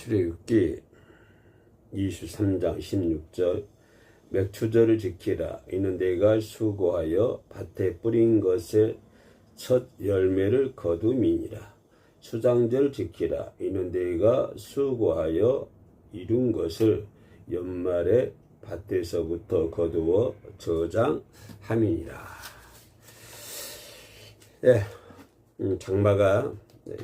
출애굽기 23장 16절 맥추절을 지키라. 이는 내가 수고하여 밭에 뿌린 것의 첫 열매를 거둠이니라. 수장절 지키라. 이는 내가 수고하여 이룬 것을 연말에 밭에서부터 거두어 저장함이니라. 예, 장마가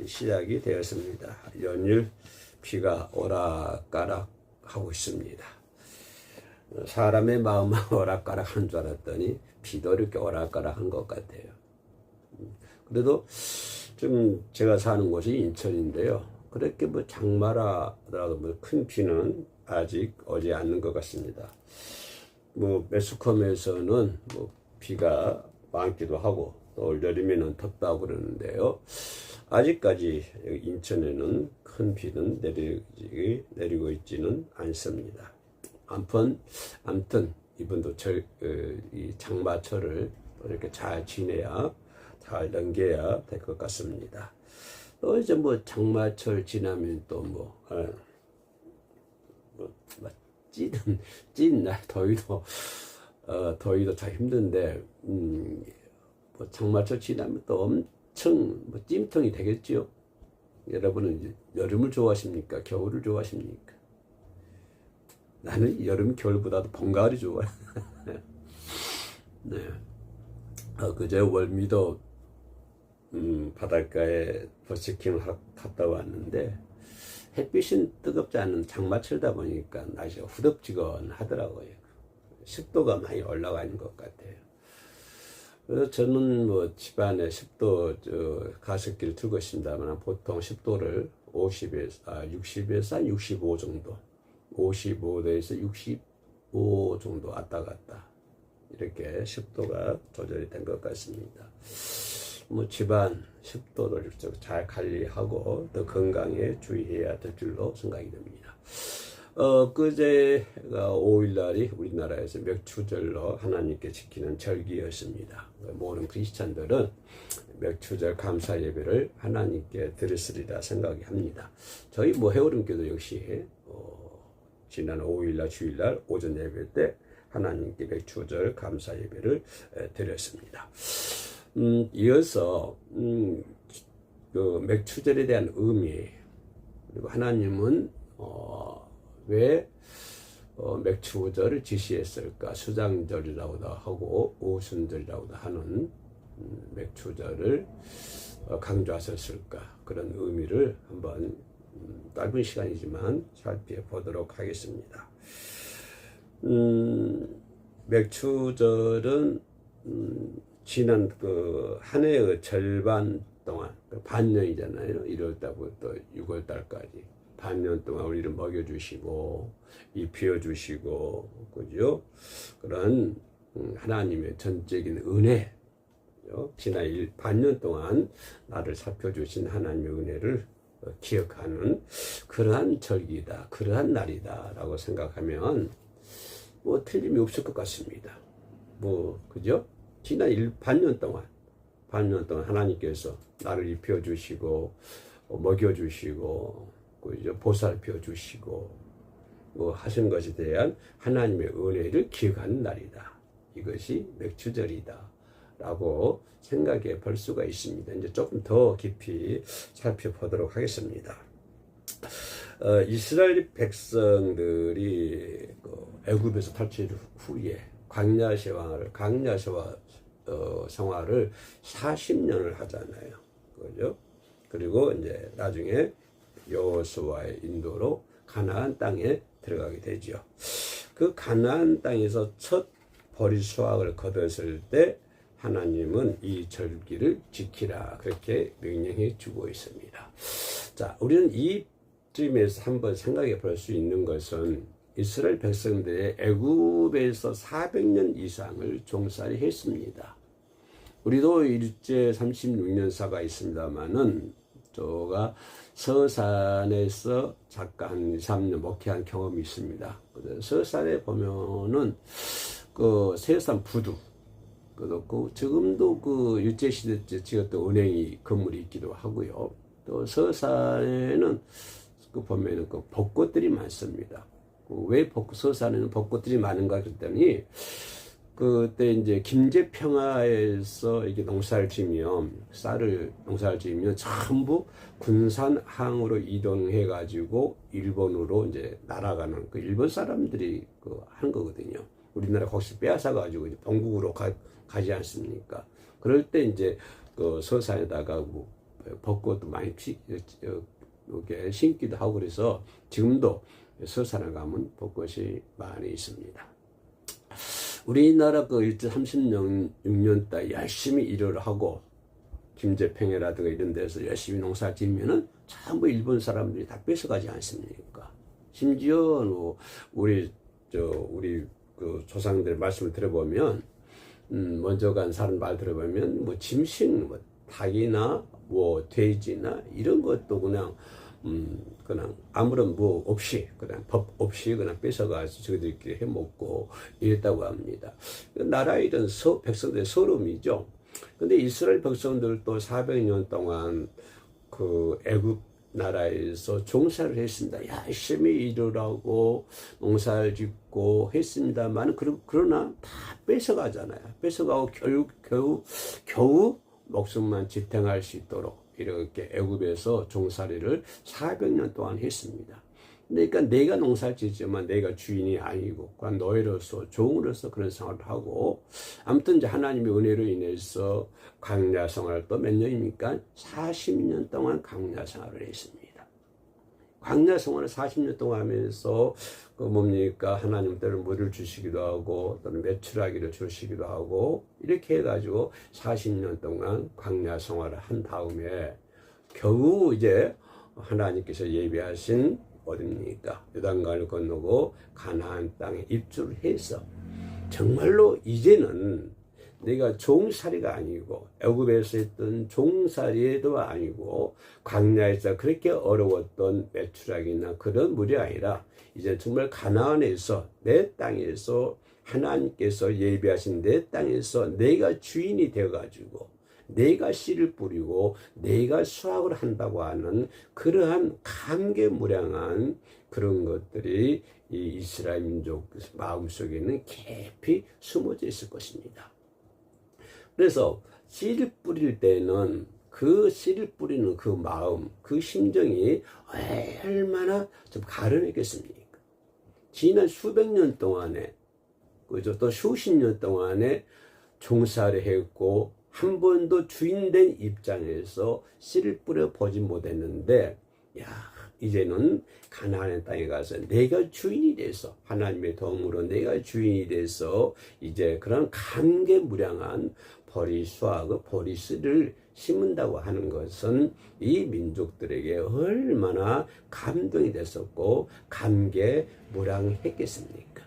시작이 되었습니다. 연일 비가 오락가락하고 있습니다. 사람의 마음은 오락가락한 줄 알았더니 비도 이렇게 오락가락한 것 같아요. 그래도 좀 제가 사는 곳이 인천인데요. 그렇게 뭐 장마라더라도 뭐 큰 비는 아직 오지 않는 것 같습니다. 뭐 매스컴에서는 뭐 비가 많기도 하고 또 올 여름에는 덥다고 그러는데요. 아직까지 인천에는 큰 비는 내리고 있지는 않습니다. 아무튼 이분도 이 장마철을 이렇게 잘 지내야, 잘 넘겨야 될 것 같습니다. 또 이제 뭐 장마철 지나면 또 찐 날 더위도 참 힘든데, 뭐 장마철 지나면 또 엄청 찜통이 되겠죠. 여러분은 이제 여름을 좋아하십니까? 겨울을 좋아하십니까? 나는 여름, 겨울보다도 봄, 가을이 좋아. 네. 그제 월미도 바닷가에 버스킹을 갔다 왔는데 햇빛은 뜨겁지 않은 장마철이다 보니까 날씨가 후덥지근하더라고요. 습도가 많이 올라가 있는 것 같아요. 그래서 저는 뭐 집안에 습도 가습기를 틀고 있습니다만 보통 습도를 60에서 65 정도, 55도에서 65 정도 왔다 갔다 이렇게 습도가 조절이 된 것 같습니다. 뭐 집안 습도를 잘 관리하고 더 건강에 주의해야 될 줄로 생각이 됩니다. 그제가 5일날이 우리나라에서 맥추절로 하나님께 지키는 절기였습니다. 모든 크리스찬들은 맥추절 감사 예배를 하나님께 드렸으리라 생각이 합니다. 저희 해오름교도 역시 지난 5일날 주일날 오전 예배 때 하나님께 맥추절 감사 예배를 드렸습니다. 이어서 그 맥추절에 대한 의미, 그리고 하나님은 왜 맥추절을 지시했을까? 수장절이라고도 하고 오순절이라고도 하는 맥추절을 강조하셨을까? 그런 의미를 한번 짧은 시간이지만 살펴보도록 하겠습니다. 맥추절은 지난 한 해의 절반 동안, 반년이잖아요. 1월달부터 6월달까지 반년 동안 우리를 먹여주시고 입혀주시고, 그죠? 그런 하나님의 전적인 은혜, 지난 반년 동안 나를 살펴주신 하나님의 은혜를 기억하는 그러한 절기다, 그러한 날이다 라고 생각하면 틀림이 없을 것 같습니다. 그죠? 지난 반년 동안 하나님께서 나를 입혀주시고 먹여주시고 보살펴주시고 하신 것에 대한 하나님의 은혜를 기억하는 날이다. 이것이 맥추절이다 라고 생각해 볼 수가 있습니다. 이제 조금 더 깊이 살펴보도록 하겠습니다. 이스라엘 백성들이 애굽에서 탈출 후에 광야 생활을 40년을 하잖아요. 그죠? 그리고 이제 나중에 여호수아의 인도로 가나안 땅에 들어가게 되죠. 그 가나안 땅에서 첫 보리 수확을 거뒀을 때 하나님은 이 절기를 지키라 그렇게 명령해 주고 있습니다. 자, 우리는 이쯤에서 한번 생각해 볼 수 있는 것은 이스라엘 백성들의 애굽에서 400년 이상을 종살이 했습니다. 우리도 일제 36년사가 있습니다만은 저가 서산에서 잠깐 2, 3년 목회한 경험이 있습니다. 서산에 보면은 서산 부두, 그렇고 지금도 일제시대 때 지었던 은행이 건물이 있기도 하고요. 또 서산에는 그 보면은 그 벚꽃들이 많습니다. 왜 서산에는 벚꽃들이 많은가 그랬더니 그때 이제 김제평화에서 이게 농사를 지면 쌀을 농사를 지면 전부 군산항으로 이동해 가지고 일본으로 이제 날아가는 그 일본 사람들이 그 한 거거든요. 우리나라 거기서 빼앗아 가지고 이제 본국으로 가지 않습니까? 그럴 때 이제 그 서산에다가 뭐 벚꽃도 많이 이렇게 심기도 하고 그래서 지금도 서산에 가면 벚꽃이 많이 있습니다. 우리나라 그 36년 때 열심히 일을 하고 김제평야라든가 이런 데서 열심히 농사 지면은 전부 일본 사람들이 다 뺏어가지 않습니까? 심지어 우리 그 조상들 말씀을 들어보면 먼저 간 사람 말 들어보면 뭐 짐승 뭐 닭이나 뭐 돼지나 이런 것도 그냥 아무런 뭐 없이 그냥 법 없이 그냥 뺏어가서 저희들끼리 해먹고 이랬다고 합니다. 나라의 이런 백성들의 서름이죠. 근데 이스라엘 백성들도 400년 동안 그 애굽 나라에서 종사를 했습니다. 열심히 일을 하고 농사를 짓고 했습니다만 그러나 다 뺏어가잖아요. 뺏어가고 겨우 목숨만 지탱할 수 있도록 이렇게 애굽에서 종살이를 400년 동안 했습니다. 그러니까 내가 농사를 짓지만 내가 주인이 아니고 그냥 노예로서 종으로서 그런 생활을 하고 아무튼 이제 하나님의 은혜로 인해서 광야 생활을 또 몇 년입니까? 40년 동안 광야 생활을 했습니다. 광야 생활을 40년 동안 하면서 그 뭡니까? 하나님 때로 물을 주시기도 하고 또는 매출하기를 주시기도 하고 이렇게 해가지고 40년 동안 광야 생활을 한 다음에 겨우 이제 하나님께서 예비하신 어딥니까? 요단강을 건너고 가나안 땅에 입주를 해서 정말로 이제는 내가 종살이가 아니고 애굽에서 했던 종살이도 아니고 광야에서 그렇게 어려웠던 매출하기나 그런 물이 아니라 이제 정말 가나안에서 내 땅에서 하나님께서 예비하신 내 땅에서 내가 주인이 되어가지고 내가 씨를 뿌리고 내가 수확을 한다고 하는 그러한 감개무량한 그런 것들이 이 이스라엘 민족 마음속에는 깊이 숨어져 있을 것입니다. 그래서 씨를 뿌릴 때는 그 씨를 뿌리는 그 마음, 그 심정이 얼마나 좀 가름했겠습니까? 지난 수백 년 동안에, 그죠? 또 수십 년 동안에 종사를 했고, 한 번도 주인된 입장에서 씨를 뿌려 보지 못했는데, 이제는 가나안의 땅에 가서 내가 주인이 돼서 하나님의 도움으로 내가 주인이 돼서 이제 그런 감개무량한 보리 수확의 보리 씨를 심은다고 하는 것은 이 민족들에게 얼마나 감동이 됐었고 감개무량했겠습니까?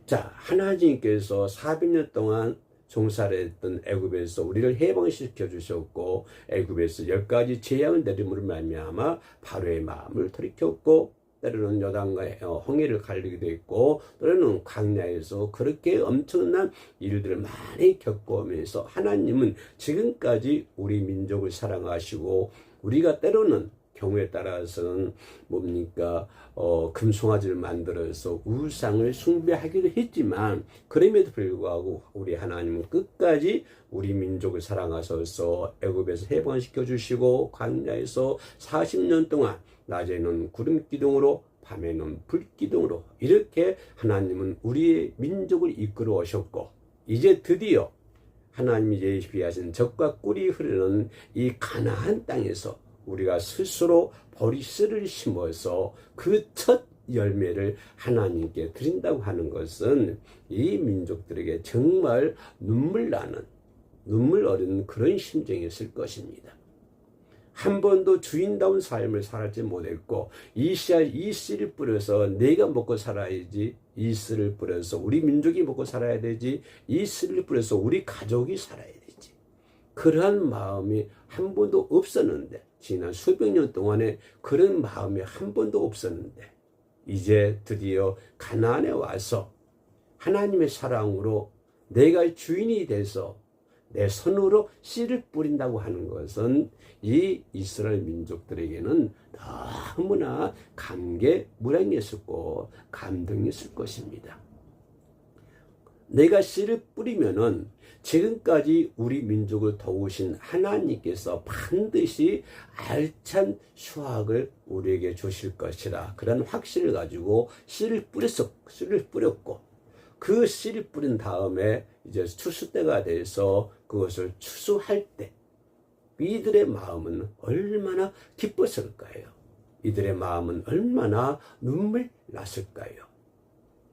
자, 하나님께서 400년 동안 종사를 했던 애굽에서 우리를 해방시켜 주셨고 애굽에서 10가지 재앙을 내림으로 말미암아 바로의 마음을 돌이켰고 때로는 요단과 홍해를 갈리기도 했고 때로는 광야에서 그렇게 엄청난 일들을 많이 겪어오면서 하나님은 지금까지 우리 민족을 사랑하시고 우리가 때로는 경우에 따라서는 뭡니까 금송아지를 만들어서 우상을 숭배하기도 했지만 그럼에도 불구하고 우리 하나님은 끝까지 우리 민족을 사랑하셔서 애굽에서 해방시켜 주시고 광야에서 40년 동안 낮에는 구름 기둥으로 밤에는 불 기둥으로 이렇게 하나님은 우리의 민족을 이끌어 오셨고 이제 드디어 하나님이 예비하신 젖과 꿀이 흐르는 이 가나안 땅에서 우리가 스스로 보리씨를 심어서 그 첫 열매를 하나님께 드린다고 하는 것은 이 민족들에게 정말 눈물 어린 그런 심정이었을 것입니다. 한 번도 주인다운 삶을 살지 못했고 이 씨를 뿌려서 내가 먹고 살아야지 이 씨를 뿌려서 우리 민족이 먹고 살아야 되지 이 씨를 뿌려서 우리 가족이 살아야 되지 그러한 마음이 한 번도 없었는데 지난 수백 년 동안에 그런 마음이 한 번도 없었는데 이제 드디어 가나안에 와서 하나님의 사랑으로 내가 주인이 돼서 내 손으로 씨를 뿌린다고 하는 것은 이 이스라엘 민족들에게는 너무나 감개무량했었고 감동했을 것입니다. 내가 씨를 뿌리면은 지금까지 우리 민족을 도우신 하나님께서 반드시 알찬 수확을 우리에게 주실 것이라, 그런 확신을 가지고 씨를 뿌렸고, 그 씨를 뿌린 다음에 이제 추수 때가 돼서 그것을 추수할 때 이들의 마음은 얼마나 기뻤을까요? 이들의 마음은 얼마나 눈물 났을까요?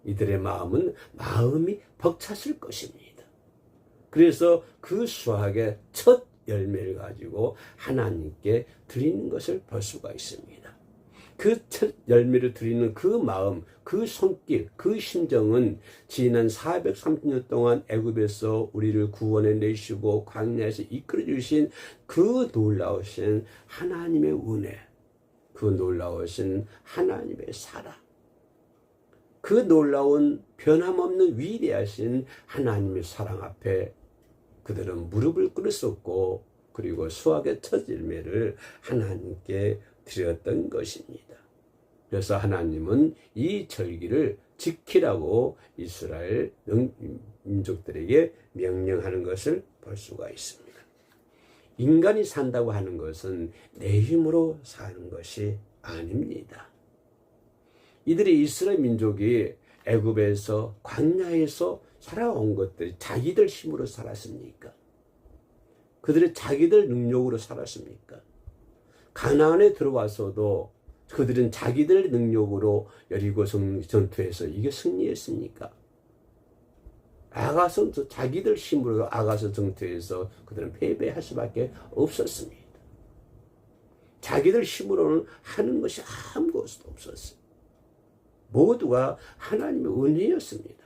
이들의 마음이 벅찼을 것입니다. 그래서 그 수확의 첫 열매를 가지고 하나님께 드리는 것을 볼 수가 있습니다. 그 첫 열매를 드리는 그 마음, 그 손길, 그 심정은 지난 430년 동안 애굽에서 우리를 구원해 내시고 광야에서 이끌어 주신 그 놀라우신 하나님의 은혜, 그 놀라우신 하나님의 사랑, 그 놀라운 변함없는 위대하신 하나님의 사랑 앞에 그들은 무릎을 꿇었었고, 그리고 수확의 첫 열매를 하나님께 드렸던 것입니다. 그래서 하나님은 이 절기를 지키라고 이스라엘 민족들에게 명령하는 것을 볼 수가 있습니다. 인간이 산다고 하는 것은 내 힘으로 사는 것이 아닙니다. 이들이 이스라엘 민족이 애굽에서 광야에서 살아온 것들이 자기들 힘으로 살았습니까? 그들의 자기들 능력으로 살았습니까? 가나안에 들어와서도 그들은 자기들 능력으로 여리고 전투에서 이게 승리했습니까? 자기들 힘으로 아가서 전투에서 그들은 패배할 수밖에 없었습니다. 자기들 힘으로는 하는 것이 아무것도 없었어요. 모두가 하나님의 은혜였습니다.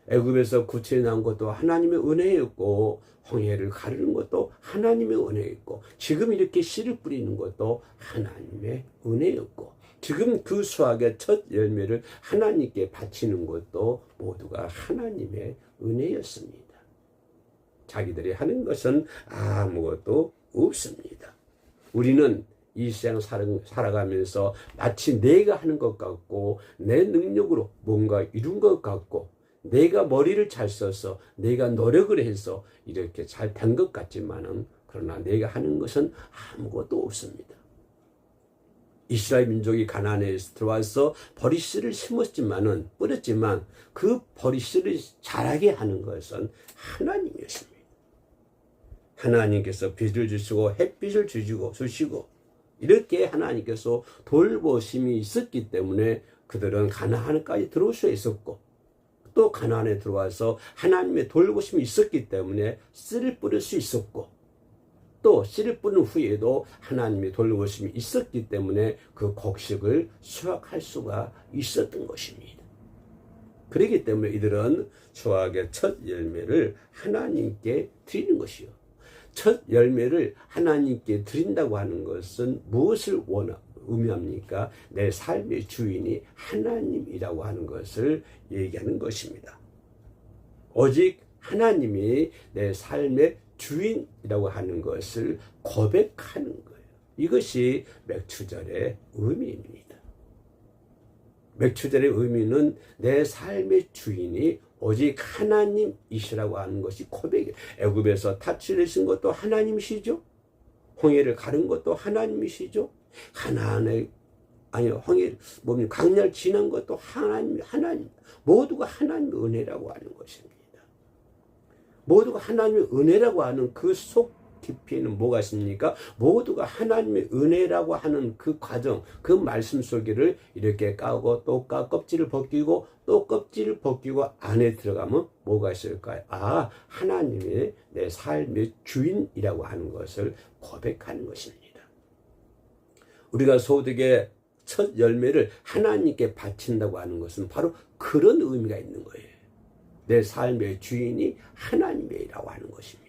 애굽에서 구출해 나온 것도 하나님의 은혜였고, 홍해를 가르는 것도 하나님의 은혜였고, 지금 이렇게 씨를 뿌리는 것도 하나님의 은혜였고, 지금 그 수확의 첫 열매를 하나님께 바치는 것도 모두가 하나님의 은혜였습니다. 자기들이 하는 것은 아무것도 없습니다. 우리는 이 세상 살아가면서 마치 내가 하는 것 같고, 내 능력으로 뭔가 이룬 것 같고, 내가 머리를 잘 써서 내가 노력을 해서 이렇게 잘 된 것 같지만은, 그러나 내가 하는 것은 아무것도 없습니다. 이스라엘 민족이 가나안에 들어와서 버리씨를 뿌렸지만 그 버리씨를 자라게 하는 것은 하나님이었습니다. 하나님께서 빛을 주시고 햇빛을 주시고 이렇게 하나님께서 돌보심이 있었기 때문에 그들은 가나안까지 들어올 수 있었고, 또 가나안에 들어와서 하나님의 돌보심이 있었기 때문에 씨를 뿌릴 수 있었고, 또 씨를 뿌린 후에도 하나님의 돌보심이 있었기 때문에 그 곡식을 수확할 수가 있었던 것입니다. 그렇기 때문에 이들은 수확의 첫 열매를 하나님께 드리는 것이요, 첫 열매를 하나님께 드린다고 하는 것은 무엇을 의미합니까? 내 삶의 주인이 하나님이라고 하는 것을 얘기하는 것입니다. 오직 하나님이 내 삶의 주인이라고 하는 것을 고백하는 거예요. 이것이 맥추절의 의미입니다. 맥추절의 의미는 내 삶의 주인이 오직 하나님이시라고 하는 것이 고백이에요. 애굽에서 탈출하신 것도 하나님이시죠. 홍해를 가른 것도 하나님이시죠. 광야를 지난 것도 하나님, 모두가 하나님의 은혜라고 하는 것입니다. 모두가 하나님의 은혜라고 하는 그 속 깊이에는 뭐가 있습니까? 모두가 하나님의 은혜라고 하는 그 과정, 그 말씀 속에를 이렇게 까고 또 껍질을 벗기고 또 껍질을 벗기고 안에 들어가면 뭐가 있을까요? 하나님의 내 삶의 주인이라고 하는 것을 고백하는 것입니다. 우리가 소득의 첫 열매를 하나님께 바친다고 하는 것은 바로 그런 의미가 있는 거예요. 내 삶의 주인이 하나님이라고 하는 것입니다.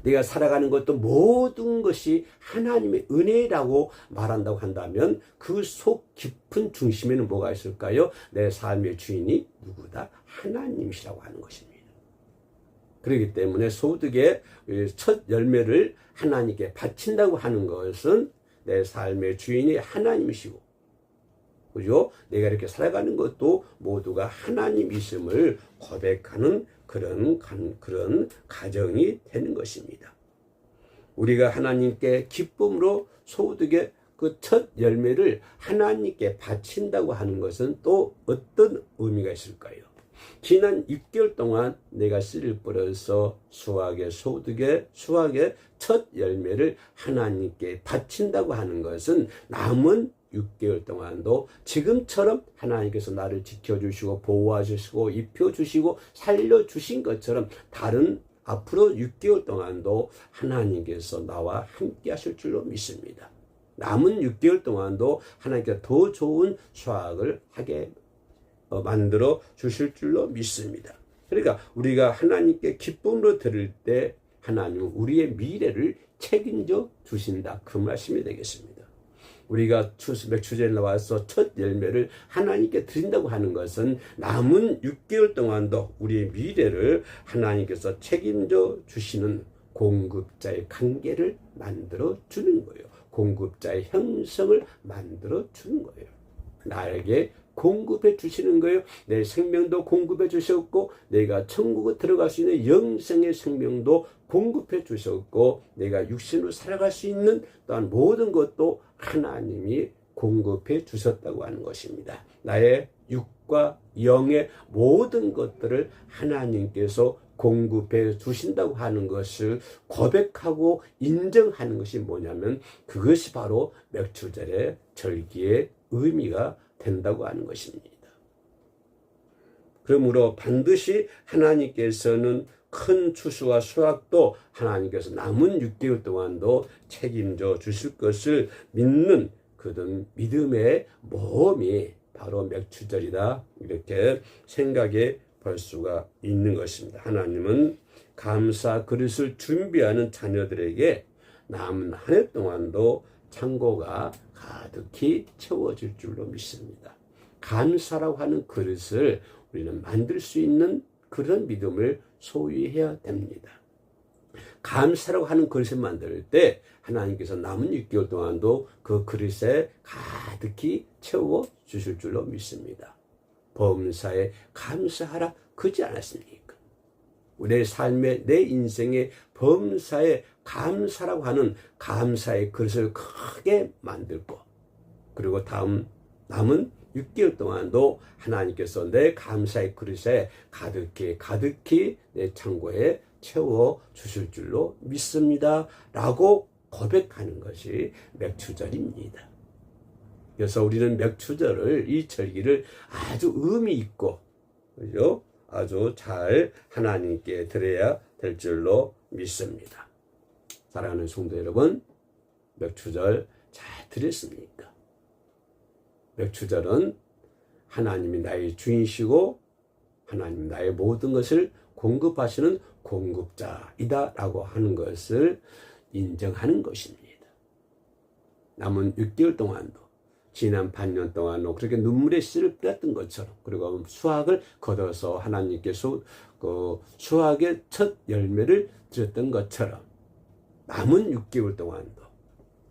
내가 살아가는 것도 모든 것이 하나님의 은혜라고 말한다고 한다면 그 속 깊은 중심에는 뭐가 있을까요? 내 삶의 주인이 누구다? 하나님이시라고 하는 것입니다. 그렇기 때문에 소득의 첫 열매를 하나님께 바친다고 하는 것은 내 삶의 주인이 하나님이시고, 그죠? 내가 이렇게 살아가는 것도 모두가 하나님이심을 고백하는 그런 가정이 되는 것입니다. 우리가 하나님께 기쁨으로 소득의 그 첫 열매를 하나님께 바친다고 하는 것은 또 어떤 의미가 있을까요? 지난 6개월 동안 내가 씨를 뿌려서 수확의 첫 열매를 하나님께 바친다고 하는 것은 남은 6개월 동안도 지금처럼 하나님께서 나를 지켜주시고 보호하시고 입혀주시고 살려주신 것처럼 다른 앞으로 6개월 동안도 하나님께서 나와 함께 하실 줄로 믿습니다. 남은 6개월 동안도 하나님께서 더 좋은 수확을 하게 만들어 주실 줄로 믿습니다. 그러니까 우리가 하나님께 기쁨으로 드릴 때 하나님은 우리의 미래를 책임져 주신다, 그 말씀이 되겠습니다. 우리가 맥추제에 나와서 첫 열매를 하나님께 드린다고 하는 것은 남은 6개월 동안도 우리의 미래를 하나님께서 책임져 주시는 공급자의 관계를 만들어 주는 거예요. 공급자의 형성을 만들어 주는 거예요. 나에게 공급해 주시는 거예요. 내 생명도 공급해 주셨고, 내가 천국에 들어갈 수 있는 영생의 생명도 공급해 주셨고, 내가 육신으로 살아갈 수 있는 또한 모든 것도 하나님이 공급해 주셨다고 하는 것입니다. 나의 육과 영의 모든 것들을 하나님께서 공급해 주신다고 하는 것을 고백하고 인정하는 것이 뭐냐면, 그것이 바로 맥추절의 절기의 의미가 된다고 하는 것입니다. 그러므로 반드시 하나님께서는 큰 추수와 수확도 하나님께서 남은 6개월 동안도 책임져 주실 것을 믿는 그런 믿음의 모험이 바로 맥추절이다, 이렇게 생각해 볼 수가 있는 것입니다. 하나님은 감사 그릇을 준비하는 자녀들에게 남은 한 해 동안도 창고가 가득히 채워질 줄로 믿습니다. 감사라고 하는 그릇을 우리는 만들 수 있는 그런 믿음을 소유해야 됩니다. 감사라고 하는 그릇을 만들 때 하나님께서 남은 6개월 동안도 그 그릇에 가득히 채워 주실 줄로 믿습니다. 범사에 감사하라 그러지 않았습니까? 우리의 삶의, 내 인생의 범사에 감사라고 하는 감사의 그릇을 크게 만들고, 그리고 남은 6개월 동안도 하나님께서 내 감사의 그릇에 가득히 내 창고에 채워 주실 줄로 믿습니다 라고 고백하는 것이 맥추절입니다. 그래서 우리는 맥추절을, 이 절기를 아주 의미 있고, 그죠? 아주 잘 하나님께 드려야 될 줄로 믿습니다. 사랑하는 성도 여러분, 맥추절 잘 드렸습니까? 맥추절은 하나님이 나의 주인이시고 하나님 나의 모든 것을 공급하시는 공급자이다라고 하는 것을 인정하는 것입니다. 남은 6개월 동안도, 지난 반년 동안도 그렇게 눈물의 씨를 뿌렸던 것처럼, 그리고 수확을 거둬서 하나님께서 그 수확의 첫 열매를 드렸던 것처럼 남은 6개월 동안도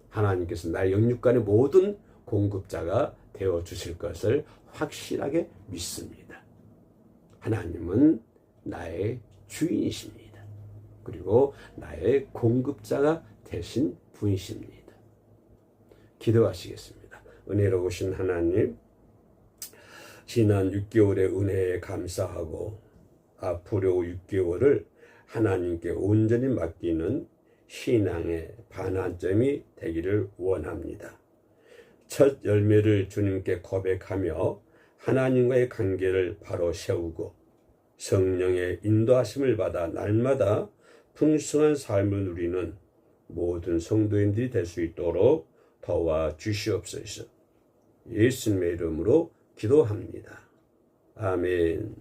하나님께서 나의 영육간의 모든 공급자가 되어 주실 것을 확실하게 믿습니다. 하나님은 나의 주인이십니다. 그리고 나의 공급자가 되신 분이십니다. 기도하시겠습니다. 은혜로우신 하나님, 지난 6개월의 은혜에 감사하고 앞으로 6개월을 하나님께 온전히 맡기는 신앙의 반환점이 되기를 원합니다. 첫 열매를 주님께 고백하며 하나님과의 관계를 바로 세우고 성령의 인도하심을 받아 날마다 풍성한 삶을 누리는 모든 성도인들이 될 수 있도록 도와주시옵소서. 예수님의 이름으로 기도합니다. 아멘.